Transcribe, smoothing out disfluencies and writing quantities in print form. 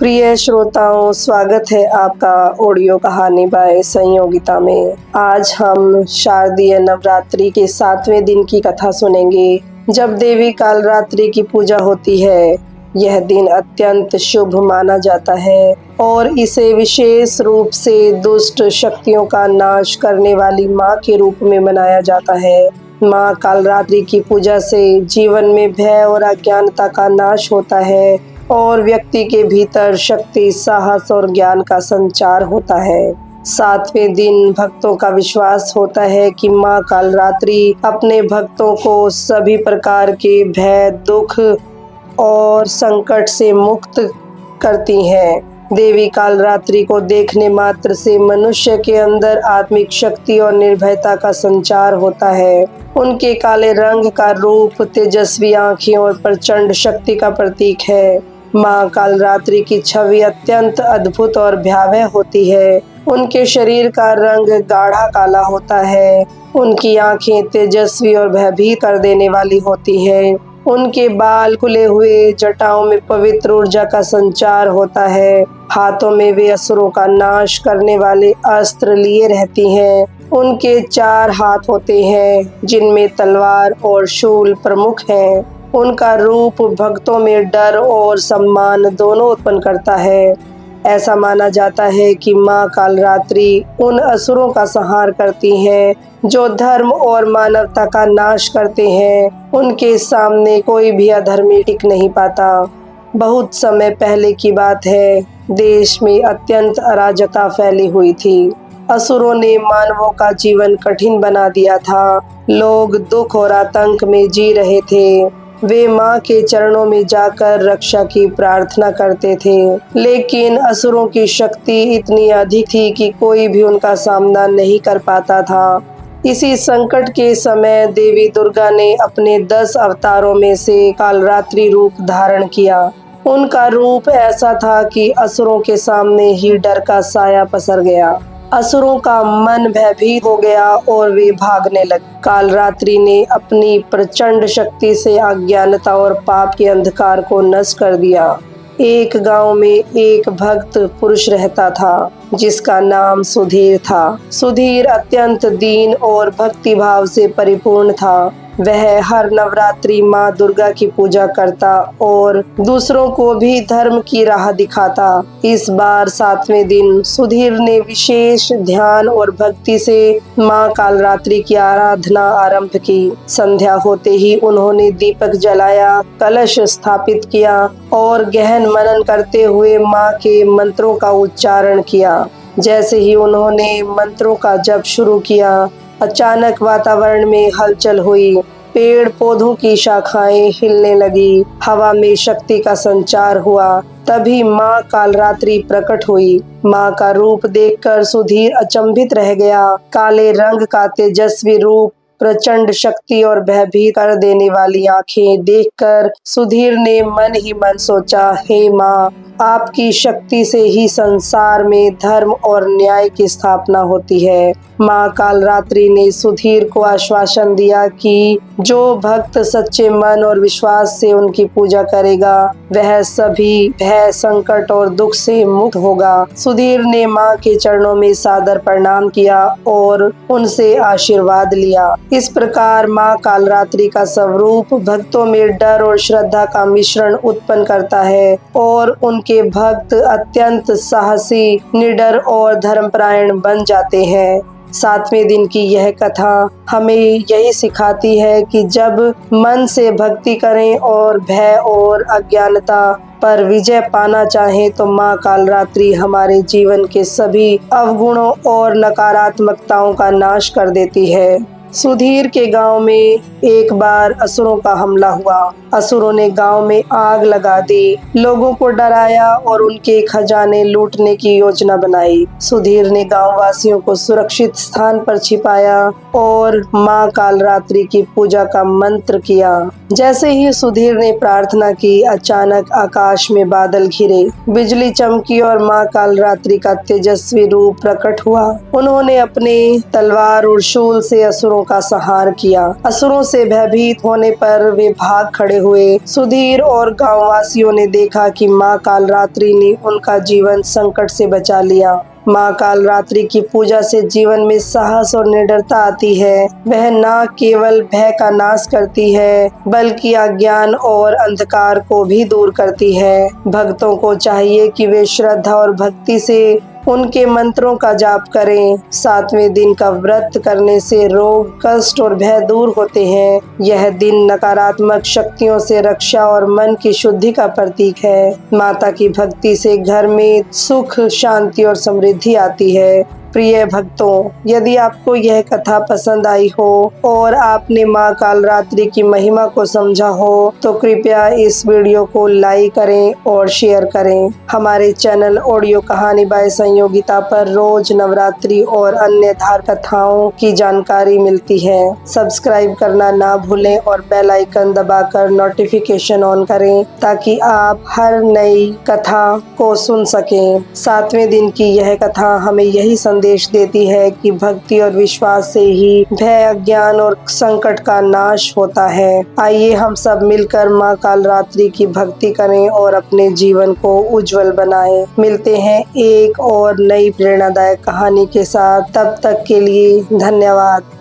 प्रिय श्रोताओं, स्वागत है आपका ऑडियो कहानी बाय संयोगिता में। आज हम शारदीय नवरात्रि के 7वें दिन की कथा सुनेंगे, जब देवी कालरात्रि की पूजा होती है। यह दिन अत्यंत शुभ माना जाता है और इसे विशेष रूप से दुष्ट शक्तियों का नाश करने वाली माँ के रूप में मनाया जाता है। माँ कालरात्रि की पूजा से जीवन में भय और अज्ञानता का नाश होता है और व्यक्ति के भीतर शक्ति, साहस और ज्ञान का संचार होता है। 7वें दिन भक्तों का विश्वास होता है कि माँ कालरात्रि अपने भक्तों को सभी प्रकार के भय, दुख और संकट से मुक्त करती हैं। देवी कालरात्रि को देखने मात्र से मनुष्य के अंदर आत्मिक शक्ति और निर्भयता का संचार होता है। उनके काले रंग का रूप तेजस्वी आँखें और प्रचंड शक्ति का प्रतीक है। माँ कालरात्रि की छवि अत्यंत अद्भुत और भयावह होती है। उनके शरीर का रंग गाढ़ा काला होता है। उनकी आँखें तेजस्वी और भयभीत कर देने वाली होती है। उनके बाल खुले हुए जटाओं में पवित्र ऊर्जा का संचार होता है। हाथों में वे असुरों का नाश करने वाले अस्त्र लिए रहती हैं। उनके 4 हाथ होते हैं, जिनमें तलवार और शूल प्रमुख हैं। उनका रूप भक्तों में डर और सम्मान दोनों उत्पन्न करता है। ऐसा माना जाता है कि माँ कालरात्रि उन असुरों का संहार करती हैं जो धर्म और मानवता का नाश करते हैं। उनके सामने कोई भी अधर्मी टिक नहीं पाता। बहुत समय पहले की बात है, देश में अत्यंत अराजकता फैली हुई थी। असुरों ने मानवों का जीवन कठिन बना दिया था। लोग दुख और आतंक में जी रहे थे। वे माँ के चरणों में जाकर रक्षा की प्रार्थना करते थे, लेकिन असुरों की शक्ति इतनी अधिक थी कि कोई भी उनका सामना नहीं कर पाता था। इसी संकट के समय देवी दुर्गा ने अपने 10 अवतारों में से कालरात्रि रूप धारण किया। उनका रूप ऐसा था कि असुरों के सामने ही डर का साया पसर गया। असुरों का मन भयभीत हो गया और वे भागने लगे। कालरात्रि ने अपनी प्रचंड शक्ति से अज्ञानता और पाप के अंधकार को नष्ट कर दिया। एक गांव में एक भक्त पुरुष रहता था, जिसका नाम सुधीर था। सुधीर अत्यंत दीन और भक्तिभाव से परिपूर्ण था। वह हर नवरात्रि माँ दुर्गा की पूजा करता और दूसरों को भी धर्म की राह दिखाता। इस बार 7वें दिन सुधीर ने विशेष ध्यान और भक्ति से माँ कालरात्रि की आराधना आरंभ की। संध्या होते ही उन्होंने दीपक जलाया, कलश स्थापित किया और गहन मनन करते हुए माँ के मंत्रों का उच्चारण किया। जैसे ही उन्होंने मंत्रों का जप शुरू किया, अचानक वातावरण में हलचल हुई। पेड़ पौधों की शाखाएं हिलने लगी, हवा में शक्ति का संचार हुआ। तभी माँ कालरात्रि प्रकट हुई। माँ का रूप देखकर सुधीर अचंभित रह गया। काले रंग का तेजस्वी रूप, प्रचंड शक्ति और भयभीत कर देने वाली आंखें देखकर सुधीर ने मन ही मन सोचा, हे माँ, आपकी शक्ति से ही संसार में धर्म और न्याय की स्थापना होती है। माँ कालरात्रि ने सुधीर को आश्वासन दिया कि जो भक्त सच्चे मन और विश्वास से उनकी पूजा करेगा, वह सभी भय, संकट और दुख से मुक्त होगा। सुधीर ने माँ के चरणों में सादर प्रणाम किया और उनसे आशीर्वाद लिया। इस प्रकार माँ कालरात्रि का स्वरूप भक्तों में डर और श्रद्धा का मिश्रण उत्पन्न करता है और उनके भक्त अत्यंत साहसी, निडर और धर्मपरायण बन जाते हैं। 7वें दिन की यह कथा हमें यही सिखाती है कि जब मन से भक्ति करें और भय और अज्ञानता पर विजय पाना चाहें तो माँ कालरात्रि हमारे जीवन के सभी अवगुणों और नकारात्मकताओं का नाश कर देती है। सुधीर के गांव में एक बार असुरों का हमला हुआ। असुरों ने गांव में आग लगा दी, लोगों को डराया और उनके खजाने लूटने की योजना बनाई। सुधीर ने गांव वासियों को सुरक्षित स्थान पर छिपाया और माँ कालरात्रि की पूजा का मंत्र किया। जैसे ही सुधीर ने प्रार्थना की, अचानक आकाश में बादल घिरे, बिजली चमकी और माँ कालरात्रि का तेजस्वी रूप प्रकट हुआ। उन्होंने अपने तलवार और शूल से असुरों का संहार किया। असुरों से भयभीत होने पर वे भाग खड़े हुए सुधीर और गाँव वासियों ने देखा कि माँ कालरात्रि ने उनका जीवन संकट से बचा लिया। माँ कालरात्रि की पूजा से जीवन में साहस और निडरता आती है। वह न केवल भय का नाश करती है बल्कि अज्ञान और अंधकार को भी दूर करती है। भक्तों को चाहिए कि वे श्रद्धा और भक्ति से उनके मंत्रों का जाप करें। 7वें दिन का व्रत करने से रोग, कष्ट और भय दूर होते हैं। यह दिन नकारात्मक शक्तियों से रक्षा और मन की शुद्धि का प्रतीक है। माता की भक्ति से घर में सुख, शांति और समृद्धि आती है। प्रिय भक्तों, यदि आपको यह कथा पसंद आई हो और आपने माँ कालरात्रि की महिमा को समझा हो तो कृपया इस वीडियो को लाइक करें और शेयर करें। हमारे चैनल ऑडियो कहानी बाय संयोगिता पर रोज नवरात्रि और अन्य धार कथाओं की जानकारी मिलती है। सब्सक्राइब करना ना भूलें और बेल आइकन दबाकर नोटिफिकेशन ऑन करें ताकि आप हर नई कथा को सुन सकें। 7वें दिन की यह कथा हमें यही संदेश देती है कि भक्ति और विश्वास से ही भय, अज्ञान और संकट का नाश होता है। आइए हम सब मिलकर माँ कालरात्रि की भक्ति करें और अपने जीवन को उज्जवल बनाएं। मिलते हैं एक और नई प्रेरणादायक कहानी के साथ। तब तक के लिए धन्यवाद।